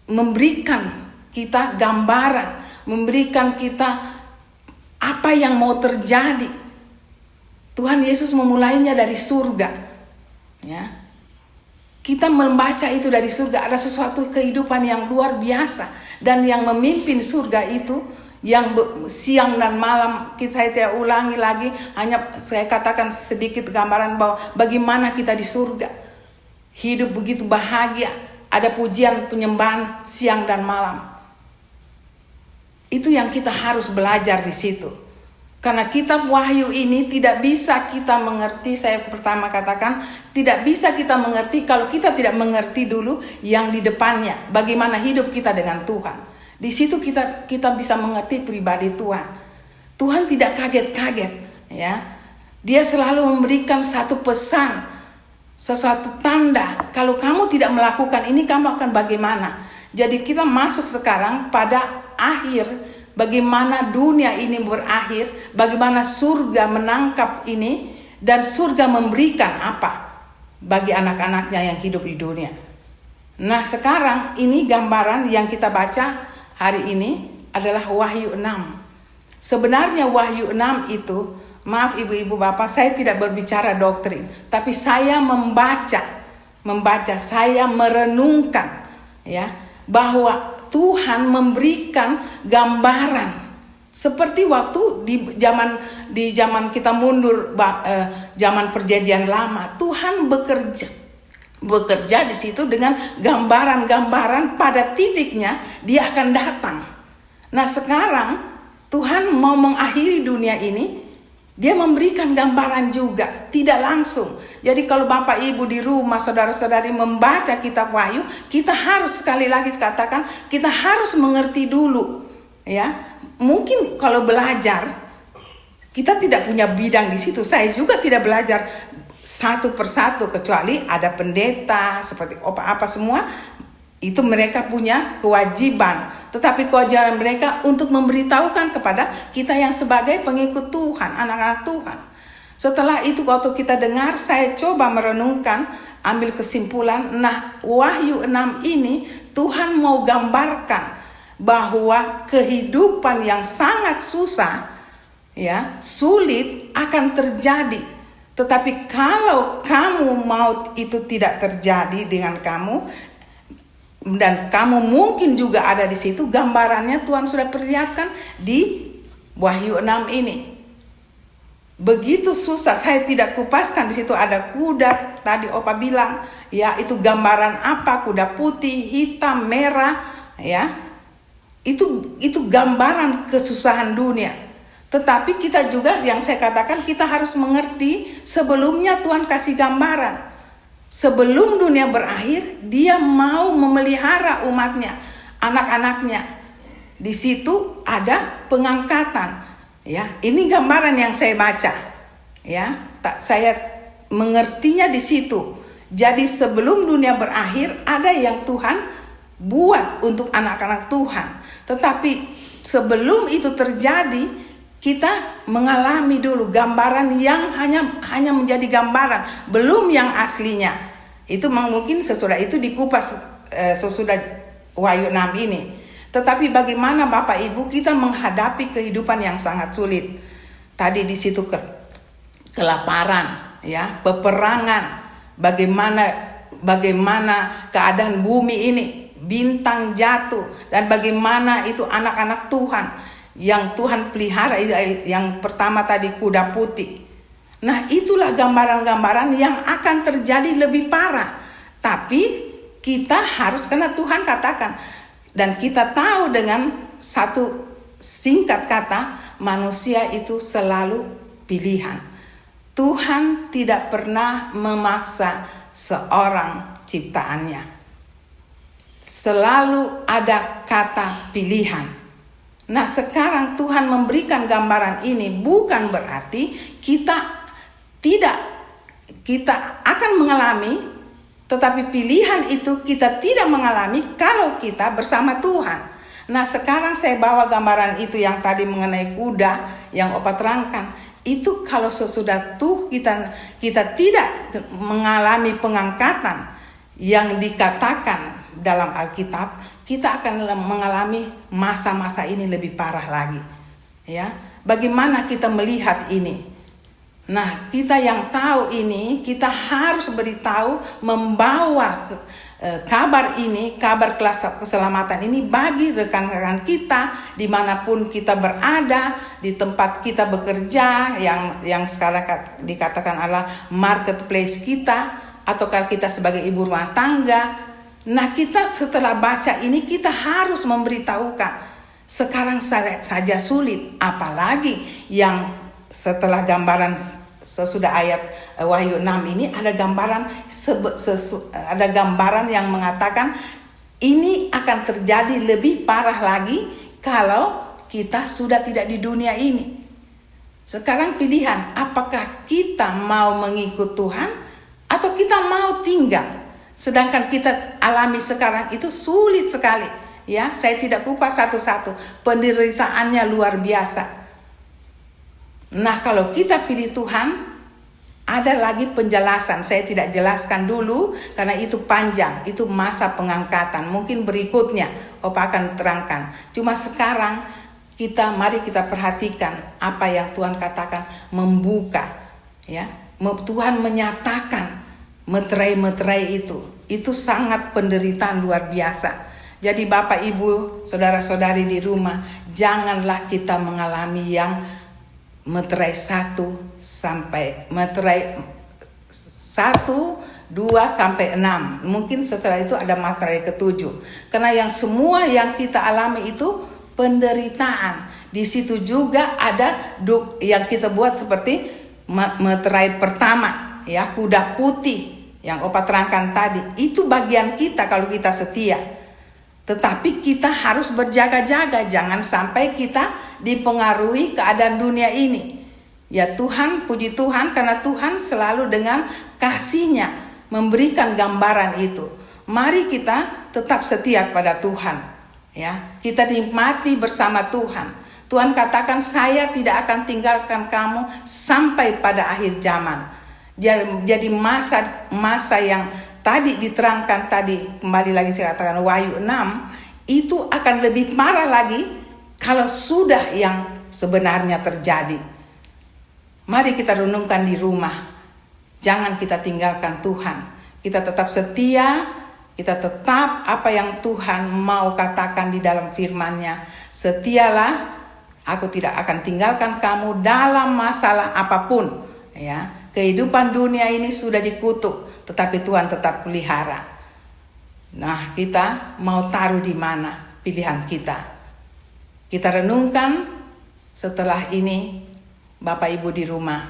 memberikan kita gambaran, memberikan kita apa yang mau terjadi. Tuhan Yesus memulainya dari surga. Ya, kita membaca itu dari surga, ada sesuatu kehidupan yang luar biasa, dan yang memimpin surga itu yang siang dan malam. Saya tidak ulangi lagi, hanya saya katakan sedikit gambaran bahwa bagaimana kita di surga hidup begitu bahagia, ada pujian penyembahan siang dan malam. Itu yang kita harus belajar di situ. Karena kitab Wahyu ini tidak bisa kita mengerti, saya pertama katakan, tidak bisa kita mengerti kalau kita tidak mengerti dulu yang di depannya. Bagaimana hidup kita dengan Tuhan. Di situ kita bisa mengerti pribadi Tuhan. Tuhan tidak kaget-kaget, ya. Dia selalu memberikan satu pesan, sesuatu tanda. Kalau kamu tidak melakukan ini, kamu akan bagaimana? Jadi kita masuk sekarang pada akhir. Bagaimana dunia ini berakhir, bagaimana surga menangkap ini, dan surga memberikan apa bagi anak-anaknya yang hidup di dunia. Nah sekarang ini gambaran yang kita baca hari ini adalah Wahyu 6. Sebenarnya Wahyu 6 itu, maaf ibu-ibu bapak, saya tidak berbicara doktrin, tapi saya membaca, saya merenungkan, ya, bahwa Tuhan memberikan gambaran, Seperti waktu di zaman kita mundur, zaman perjanjian lama, Tuhan bekerja di situ dengan gambaran-gambaran, pada titiknya dia akan datang. Nah sekarang Tuhan mau mengakhiri dunia ini, dia memberikan gambaran juga, tidak langsung. Jadi kalau Bapak Ibu di rumah, saudara-saudari membaca kitab Wahyu, kita harus, sekali lagi katakan, kita harus mengerti dulu, ya. Mungkin kalau belajar, kita tidak punya bidang di situ. Saya juga tidak belajar satu persatu, kecuali ada pendeta seperti apa semua. Itu mereka punya kewajiban. Tetapi kewajiban mereka untuk memberitahukan kepada kita yang sebagai pengikut Tuhan, anak-anak Tuhan. Setelah itu waktu kita dengar, saya coba merenungkan, ambil kesimpulan. Nah, Wahyu 6 ini Tuhan mau gambarkan bahwa kehidupan yang sangat susah, ya, sulit akan terjadi. Tetapi kalau kamu mau itu tidak terjadi dengan kamu, dan kamu mungkin juga ada di situ, gambarannya Tuhan sudah perlihatkan di Wahyu 6 ini. Begitu susah, saya tidak kupaskan. Di situ ada kuda, tadi Opa bilang, ya, itu gambaran apa? Kuda putih, hitam, merah, ya. Itu gambaran kesusahan dunia. Tetapi kita juga, yang saya katakan, kita harus mengerti sebelumnya Tuhan kasih gambaran. Sebelum dunia berakhir, dia mau memelihara umatnya, anak-anaknya. Di situ ada pengangkatan. Ya, ini gambaran yang saya baca. Ya, saya mengertinya di situ. Jadi sebelum dunia berakhir, ada yang Tuhan buat untuk anak-anak Tuhan. Tetapi sebelum itu terjadi, kita mengalami dulu gambaran yang hanya menjadi gambaran, belum yang aslinya. Itu mungkin sesudah itu dikupas sesudah Wahyu 6 ini. Tetapi bagaimana Bapak Ibu kita menghadapi kehidupan yang sangat sulit. Tadi di situ kelaparan, ya, peperangan, bagaimana keadaan bumi ini, bintang jatuh, dan bagaimana itu anak-anak Tuhan yang Tuhan pelihara. Yang pertama tadi kuda putih. Nah, itulah gambaran-gambaran yang akan terjadi lebih parah. Tapi kita harus, karena Tuhan katakan, dan kita tahu dengan satu singkat kata, manusia itu selalu pilihan. Tuhan tidak pernah memaksa seorang ciptaannya. Selalu ada kata pilihan. Nah, sekarang Tuhan memberikan gambaran ini bukan berarti kita akan mengalami, tetapi pilihan itu kita tidak mengalami kalau kita bersama Tuhan. Nah, sekarang saya bawa gambaran itu yang tadi mengenai kuda yang Opa terangkan. Itu kalau sesudah tuh kita tidak mengalami pengangkatan yang dikatakan dalam Alkitab, kita akan mengalami masa-masa ini lebih parah lagi. Ya, bagaimana kita melihat ini? Nah, kita yang tahu ini, kita harus beritahu, membawa kabar ini, kabar keselamatan ini bagi rekan-rekan kita dimanapun kita berada, di tempat kita bekerja, yang sekarang dikatakan adalah marketplace kita, ataukah kita sebagai ibu rumah tangga. Nah, kita setelah baca ini, kita harus memberitahukan. Sekarang saja sulit, apalagi yang setelah gambaran sesudah ayat Wahyu 6 ini ada gambaran ada gambaran yang mengatakan ini akan terjadi lebih parah lagi kalau kita sudah tidak di dunia ini. Sekarang pilihan, apakah kita mau mengikut Tuhan atau kita mau tinggal? Sedangkan kita alami sekarang itu sulit sekali. Ya, saya tidak kupas satu-satu. Penderitaannya luar biasa. Nah, kalau kita pilih Tuhan, ada lagi penjelasan. Saya tidak jelaskan dulu karena itu panjang. Itu masa pengangkatan. Mungkin berikutnya Opa akan terangkan. Cuma sekarang mari kita perhatikan apa yang Tuhan katakan, membuka. Ya, Tuhan menyatakan meterai-meterai itu sangat penderitaan luar biasa. Jadi Bapak Ibu, saudara-saudari di rumah, janganlah kita mengalami yang meterai 1 sampai 6. Mungkin setelah itu ada materai ke-7. Karena yang semua yang kita alami itu penderitaan. Di situ juga ada yang kita buat seperti meterai pertama, ya, kuda putih yang Opa terangkan tadi. Itu bagian kita kalau kita setia. Tetapi kita harus berjaga-jaga, jangan sampai kita dipengaruhi keadaan dunia ini. Ya Tuhan, puji Tuhan, karena Tuhan selalu dengan kasih-Nya memberikan gambaran itu. Mari kita tetap setia pada Tuhan, ya. Kita nikmati bersama Tuhan. Tuhan katakan, saya tidak akan tinggalkan kamu sampai pada akhir zaman. Jadi masa yang tadi diterangkan tadi, kembali lagi saya katakan Wahyu 6, itu akan lebih parah lagi kalau sudah yang sebenarnya terjadi. Mari kita renungkan di rumah. Jangan kita tinggalkan Tuhan. Kita tetap setia, kita tetap apa yang Tuhan mau katakan di dalam firman-Nya. Setialah, aku tidak akan tinggalkan kamu dalam masalah apapun, ya. Kehidupan dunia ini sudah dikutuk, tetapi Tuhan tetap pelihara. Nah, kita mau taruh di mana pilihan kita? Kita renungkan setelah ini, Bapak Ibu di rumah.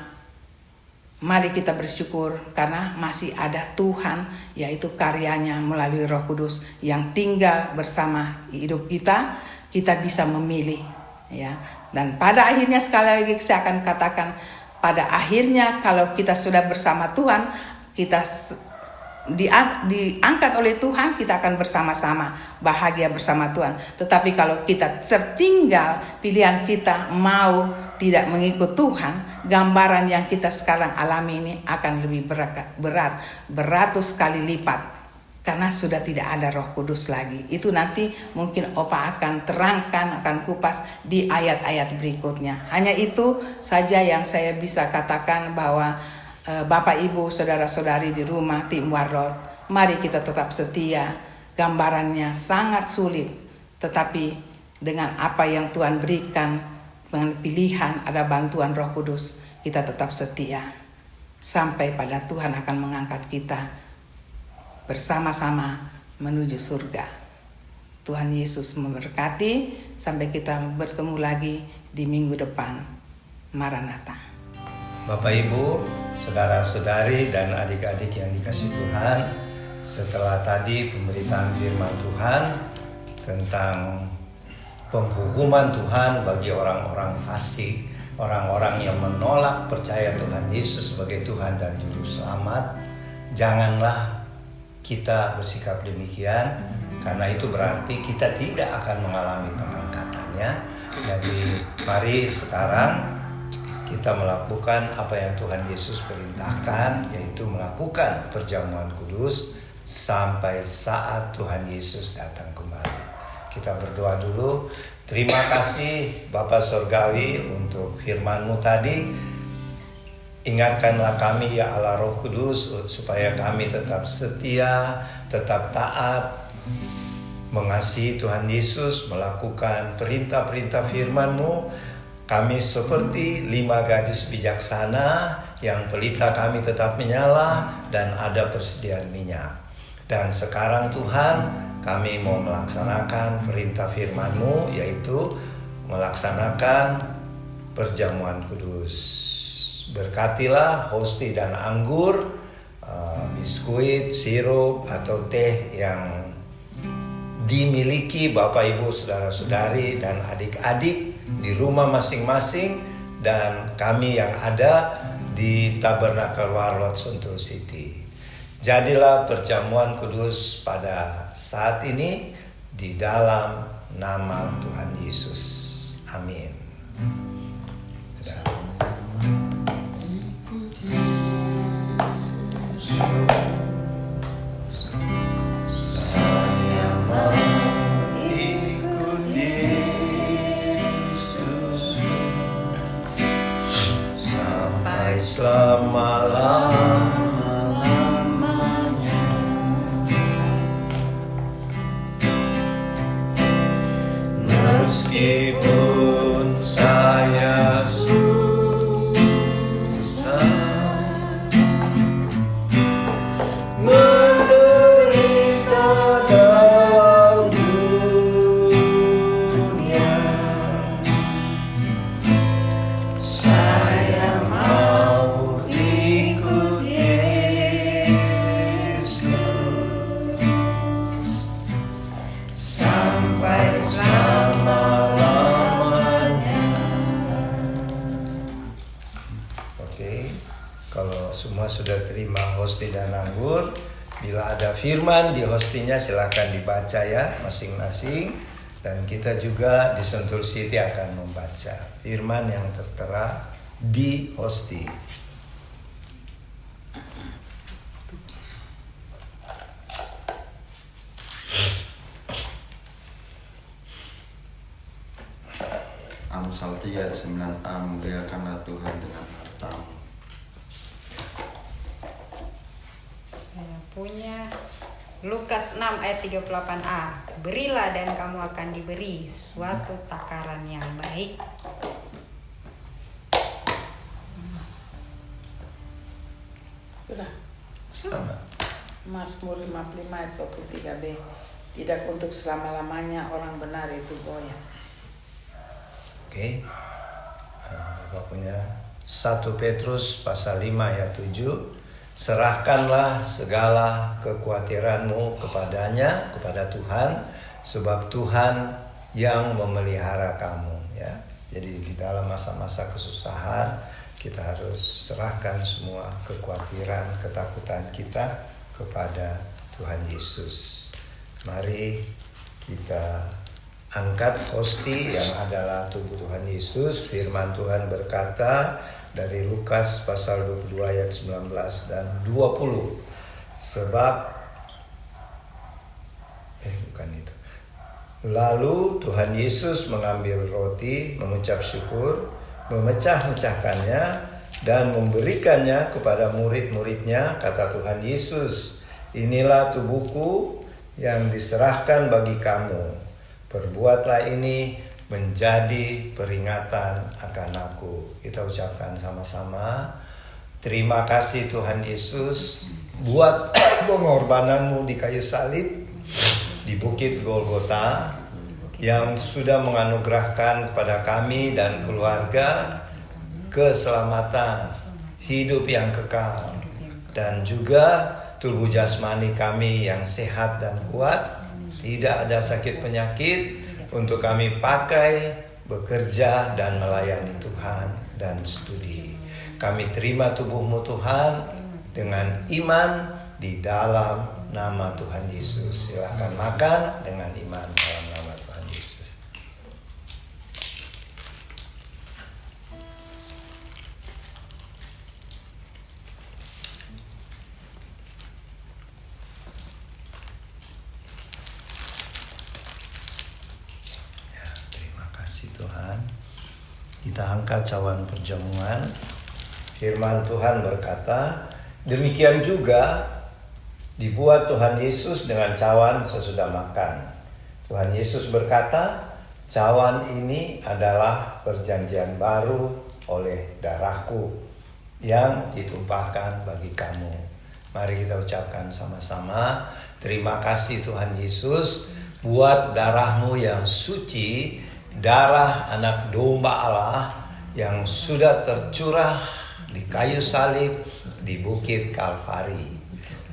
Mari kita bersyukur karena masih ada Tuhan, yaitu karyanya melalui Roh Kudus yang tinggal bersama hidup kita. Kita bisa memilih, ya. Dan pada akhirnya sekali lagi saya akan katakan, pada akhirnya kalau kita sudah bersama Tuhan, kita diangkat oleh Tuhan, kita akan bersama-sama bahagia bersama Tuhan. Tetapi kalau kita tertinggal, pilihan kita mau tidak mengikut Tuhan, gambaran yang kita sekarang alami ini akan lebih berat, beratus kali lipat. Karena sudah tidak ada Roh Kudus lagi. Itu nanti mungkin Opa akan terangkan, akan kupas di ayat-ayat berikutnya. Hanya itu saja yang saya bisa katakan, bahwa Bapak Ibu, saudara-saudari di rumah tim Warlord, mari kita tetap setia. Gambarannya sangat sulit, tetapi dengan apa yang Tuhan berikan, dengan pilihan ada bantuan Roh Kudus, kita tetap setia. Sampai pada Tuhan akan mengangkat kita bersama-sama menuju surga. Tuhan Yesus memberkati. Sampai kita bertemu lagi di minggu depan. Maranatha. Bapak Ibu, saudara-saudari dan adik-adik yang dikasihi Tuhan, setelah tadi pemberitaan firman Tuhan tentang penghukuman Tuhan bagi orang-orang fasik, orang-orang yang menolak percaya Tuhan Yesus sebagai Tuhan dan Juru Selamat, janganlah kita bersikap demikian, karena itu berarti kita tidak akan mengalami pengangkatannya. Jadi mari sekarang kita melakukan apa yang Tuhan Yesus perintahkan, yaitu melakukan perjamuan kudus sampai saat Tuhan Yesus datang kembali. Kita berdoa dulu. Terima kasih Bapa Surgawi untuk firman-Mu tadi. Ingatkanlah kami ya Allah Roh Kudus, supaya kami tetap setia, tetap taat, mengasihi Tuhan Yesus, melakukan perintah-perintah firman-Mu. Kami seperti 5 gadis bijaksana yang pelita kami tetap menyala dan ada persediaan minyak. Dan sekarang Tuhan, kami mau melaksanakan perintah firman-Mu, yaitu melaksanakan perjamuan kudus. Berkatilah hosti dan anggur, biskuit, sirup, atau teh yang dimiliki Bapak Ibu, saudara-saudari dan adik-adik di rumah masing-masing, dan kami yang ada di Tabernakel Warlord Sentul City. Jadilah perjamuan kudus pada saat ini di dalam nama Tuhan Yesus. Amin. Selama-lamanya. sudah terima hosti dan anggur. Bila ada firman di hostinya silakan dibaca ya masing-masing. Dan kita juga di Sentul City akan membaca firman yang tertera di hosti. Amsal 3 ayat 9a, muliakanlah Tuhan dengan hartamu. Saya punya Lukas 6 ayat 38a. Berilah dan kamu akan diberi suatu takaran yang baik. Sudah. Sama. Mazmur 55 ayat 23b. Tidak untuk selama-lamanya orang benar itu goyah. Oke. Bapak punya 1 Petrus pasal 5 ayat 7. Serahkanlah segala kekhawatiranmu kepadanya, kepada Tuhan, sebab Tuhan yang memelihara kamu ya. Jadi di dalam masa-masa kesusahan kita harus serahkan semua kekhawatiran, ketakutan kita kepada Tuhan Yesus. Mari kita angkat hosti yang adalah tubuh Tuhan Yesus. Firman Tuhan berkata dari Lukas pasal 22 ayat 19 dan 20. Sebab bukan itu. Lalu Tuhan Yesus mengambil roti, mengucap syukur, memecah-mecahkannya dan memberikannya kepada murid-muridnya. Kata Tuhan Yesus, inilah tubuhku yang diserahkan bagi kamu. Perbuatlah ini menjadi peringatan akan aku. Kita ucapkan sama-sama. Terima kasih Tuhan Yesus buat pengorbananmu di kayu salib di Bukit Golgota yang sudah menganugerahkan kepada kami dan keluarga keselamatan, hidup yang kekal, dan juga tubuh jasmani kami yang sehat dan kuat, tidak ada sakit penyakit untuk kami pakai, bekerja dan melayani Tuhan dan studi. Kami terima tubuh-Mu Tuhan dengan iman di dalam nama Tuhan Yesus. Silakan makan dengan iman dalam nama Tuhan Yesus. Tuhan, kita angkat cawan perjamuan. Firman Tuhan berkata, demikian juga dibuat Tuhan Yesus dengan cawan sesudah makan. Tuhan Yesus berkata, cawan ini adalah perjanjian baru oleh darahku yang ditumpahkan bagi kamu. Mari kita ucapkan sama-sama, terima kasih Tuhan Yesus buat darah-Mu yang suci, darah anak domba Allah yang sudah tercurah di kayu salib di Bukit Kalvari.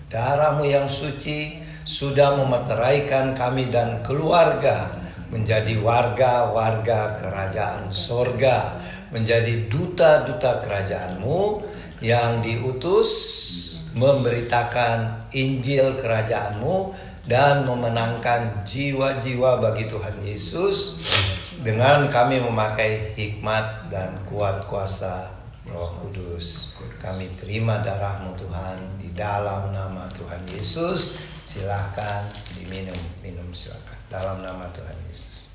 Darah-Mu yang suci sudah memeteraikan kami dan keluarga menjadi warga-warga kerajaan sorga, menjadi duta-duta kerajaan-Mu yang diutus memberitakan Injil kerajaan-Mu dan memenangkan jiwa-jiwa bagi Tuhan Yesus. Dengan kami memakai hikmat dan kuat kuasa Roh Kudus, kami terima darah-Mu Tuhan di dalam nama Tuhan Yesus. Silakan minum silakan dalam nama Tuhan Yesus.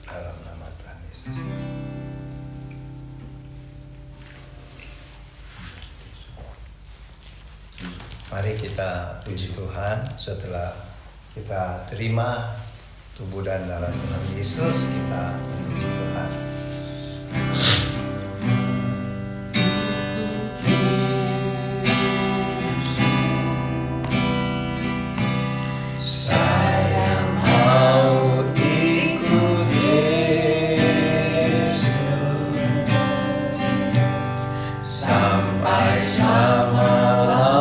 Dalam nama Tuhan Yesus. Mari kita puji Tuhan setelah kita terima tubuh dan darah Tuhan Yesus, kita puji Tuhan. Saya mau ikut Yesus sampai sama-lamanya.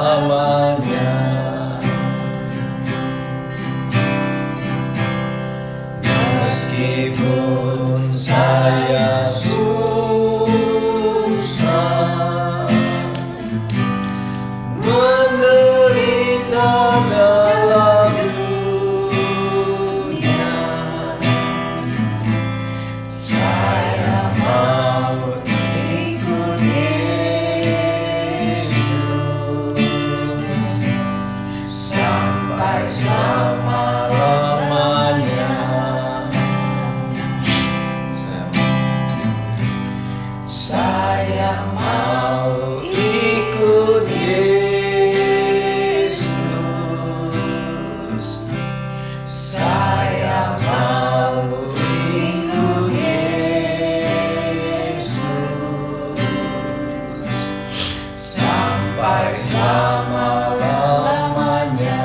sampai selama-lamanya.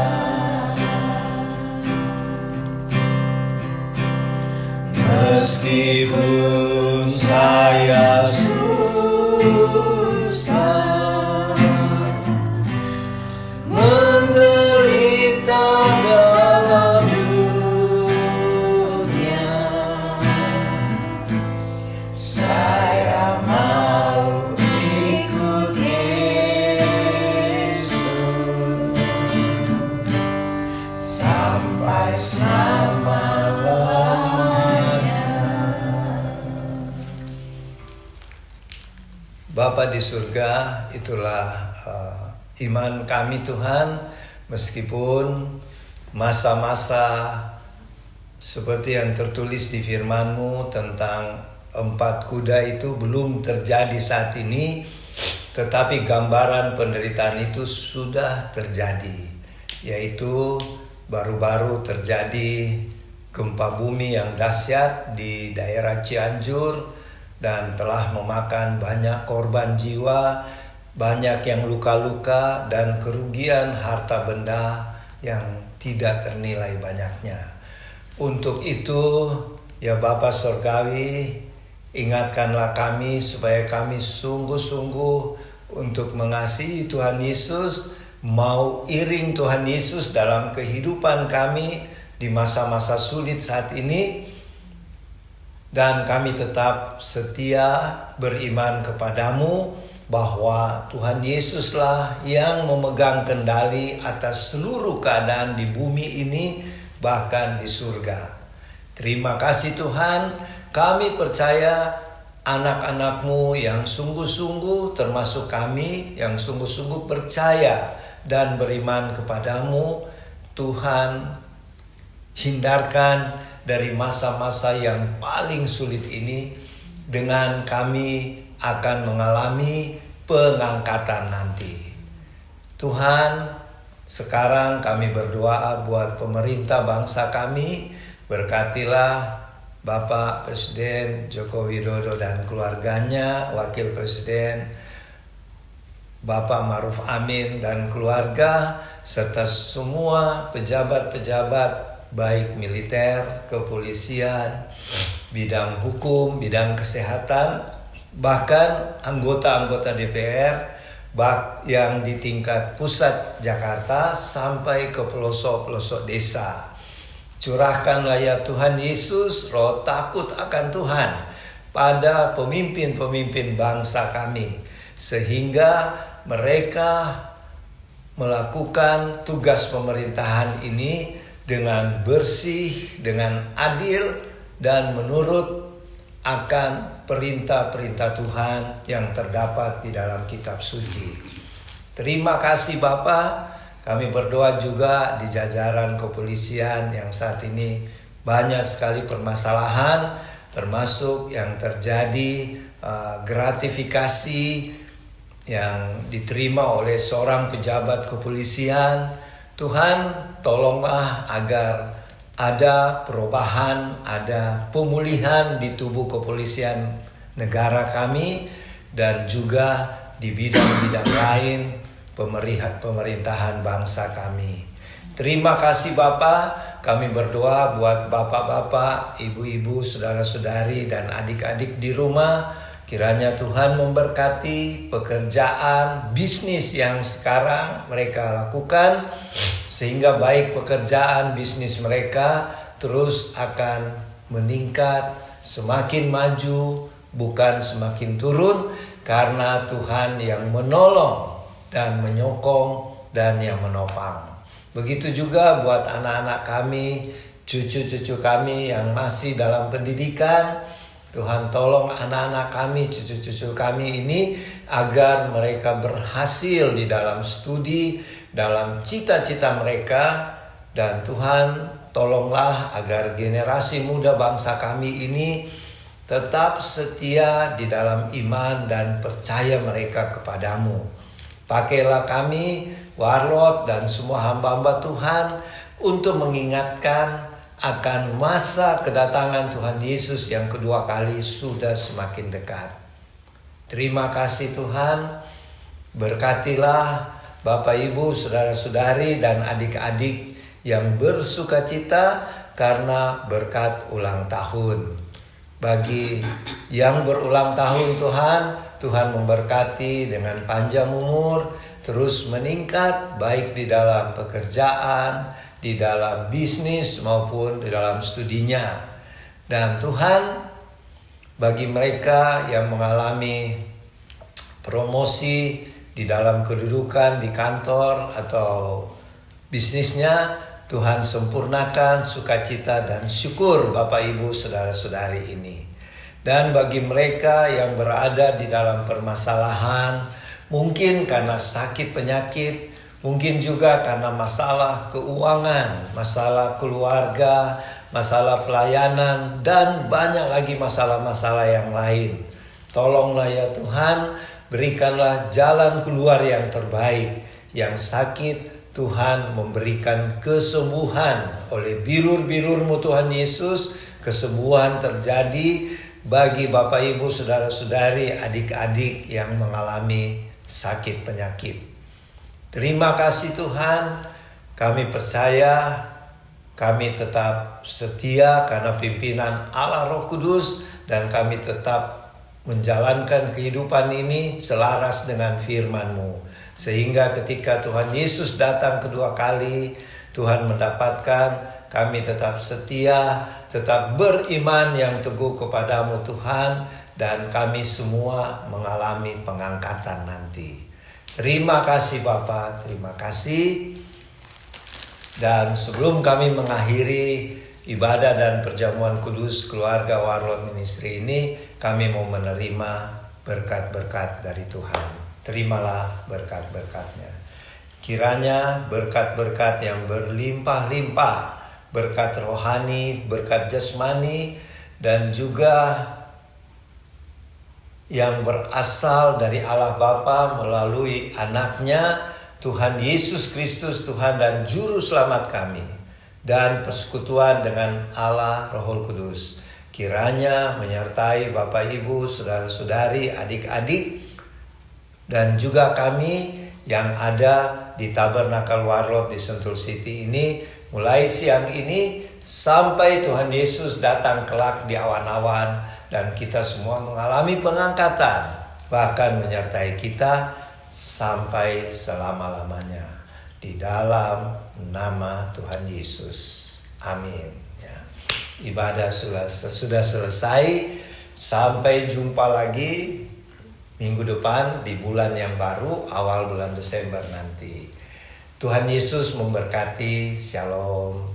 Meskipun saya susah menderita dalam dunia, saya mau ikut Yesus sampai selama-lamanya. Bapa di surga, itulah iman kami Tuhan, meskipun masa-masa seperti yang tertulis di firman-Mu tentang 4 kuda itu belum terjadi saat ini, tetapi gambaran penderitaan itu sudah terjadi, yaitu baru-baru terjadi gempa bumi yang dahsyat di daerah Cianjur dan telah memakan banyak korban jiwa, banyak yang luka-luka dan kerugian harta benda yang tidak ternilai banyaknya. Untuk itu, ya Bapa Surgawi, ingatkanlah kami supaya kami sungguh-sungguh untuk mengasihi Tuhan Yesus, mau iring Tuhan Yesus dalam kehidupan kami di masa-masa sulit saat ini, dan kami tetap setia beriman kepadamu bahwa Tuhan Yesuslah yang memegang kendali atas seluruh keadaan di bumi ini, bahkan di surga. Terima kasih Tuhan, kami percaya anak-anak-Mu yang sungguh-sungguh, termasuk kami yang sungguh-sungguh percaya dan beriman kepadamu, Tuhan hindarkan dari masa-masa yang paling sulit ini, dengan kami akan mengalami pengangkatan nanti. Tuhan, sekarang kami berdoa buat pemerintah bangsa kami, berkatilah Bapak Presiden Joko Widodo dan keluarganya, Wakil Presiden Bapak Ma'ruf Amin dan keluarga, serta semua pejabat-pejabat baik militer, kepolisian, bidang hukum, bidang kesehatan, bahkan anggota-anggota DPR yang di tingkat pusat Jakarta sampai ke pelosok-pelosok desa. Curahkanlah ya Tuhan Yesus roh takut akan Tuhan pada pemimpin-pemimpin bangsa kami, sehingga mereka melakukan tugas pemerintahan ini dengan bersih, dengan adil, dan menurut akan perintah-perintah Tuhan yang terdapat di dalam kitab suci. Terima kasih Bapa. Kami berdoa juga di jajaran kepolisian yang saat ini banyak sekali permasalahan, termasuk yang terjadi gratifikasi yang diterima oleh seorang pejabat kepolisian. Tuhan, tolonglah agar ada perubahan, ada pemulihan di tubuh kepolisian negara kami, dan juga di bidang-bidang lain pemerintahan bangsa kami. Terima kasih Bapa, kami berdoa buat bapak-bapak, ibu-ibu, saudara-saudari, dan adik-adik di rumah. Kiranya Tuhan memberkati pekerjaan, bisnis yang sekarang mereka lakukan, sehingga baik pekerjaan bisnis mereka terus akan meningkat, semakin maju, bukan semakin turun, karena Tuhan yang menolong dan menyokong dan yang menopang. Begitu juga buat anak-anak kami, cucu-cucu kami yang masih dalam pendidikan. Tuhan tolong anak-anak kami, cucu-cucu kami ini agar mereka berhasil di dalam studi, dalam cita-cita mereka. Dan Tuhan tolonglah agar generasi muda bangsa kami ini tetap setia di dalam iman dan percaya mereka kepadamu. Pakailah kami, warlot dan semua hamba-hamba Tuhan untuk mengingatkan akan masa kedatangan Tuhan Yesus yang kedua kali sudah semakin dekat. Terima kasih Tuhan. Berkatilah Bapak Ibu, saudara-saudari dan adik-adik yang bersukacita karena berkat ulang tahun. Bagi yang berulang tahun Tuhan memberkati dengan panjang umur, terus meningkat baik di dalam pekerjaan, di dalam bisnis maupun di dalam studinya. Dan Tuhan bagi mereka yang mengalami promosi di dalam kedudukan di kantor atau bisnisnya, Tuhan sempurnakan sukacita dan syukur Bapak Ibu saudara-saudari ini. Dan bagi mereka yang berada di dalam permasalahan, mungkin karena sakit penyakit, mungkin juga karena masalah keuangan, masalah keluarga, masalah pelayanan, dan banyak lagi masalah-masalah yang lain. Tolonglah ya Tuhan, berikanlah jalan keluar yang terbaik. Yang sakit, Tuhan memberikan kesembuhan oleh bilur-bilur-Mu Tuhan Yesus. Kesembuhan terjadi bagi Bapak Ibu saudara-saudari, adik-adik yang mengalami sakit penyakit. Terima kasih Tuhan, kami percaya, kami tetap setia karena pimpinan Allah Roh Kudus, dan kami tetap menjalankan kehidupan ini selaras dengan firman-Mu. Sehingga ketika Tuhan Yesus datang kedua kali, Tuhan mendapatkan kami tetap setia, tetap beriman yang teguh kepadamu Tuhan, dan kami semua mengalami pengangkatan nanti. Terima kasih Bapa, terima kasih. Dan sebelum kami mengakhiri ibadah dan perjamuan kudus keluarga Warlord Ministry ini, kami mau menerima berkat-berkat dari Tuhan. Terimalah berkat-berkatnya. Kiranya berkat-berkat yang berlimpah-limpah, berkat rohani, berkat jasmani, dan juga yang berasal dari Allah Bapa melalui anaknya Tuhan Yesus Kristus, Tuhan dan Juru Selamat kami, dan persekutuan dengan Allah Roh Kudus, kiranya menyertai Bapak Ibu, saudara-saudari, adik-adik, dan juga kami yang ada di Tabernakel Warlord di Sentul City ini, mulai siang ini sampai Tuhan Yesus datang kelak di awan-awan, dan kita semua mengalami pengangkatan, bahkan menyertai kita sampai selama-lamanya. Di dalam nama Tuhan Yesus. Amin. Ya. Ibadah sudah selesai. Sampai jumpa lagi minggu depan di bulan yang baru, awal bulan Desember nanti. Tuhan Yesus memberkati. Shalom.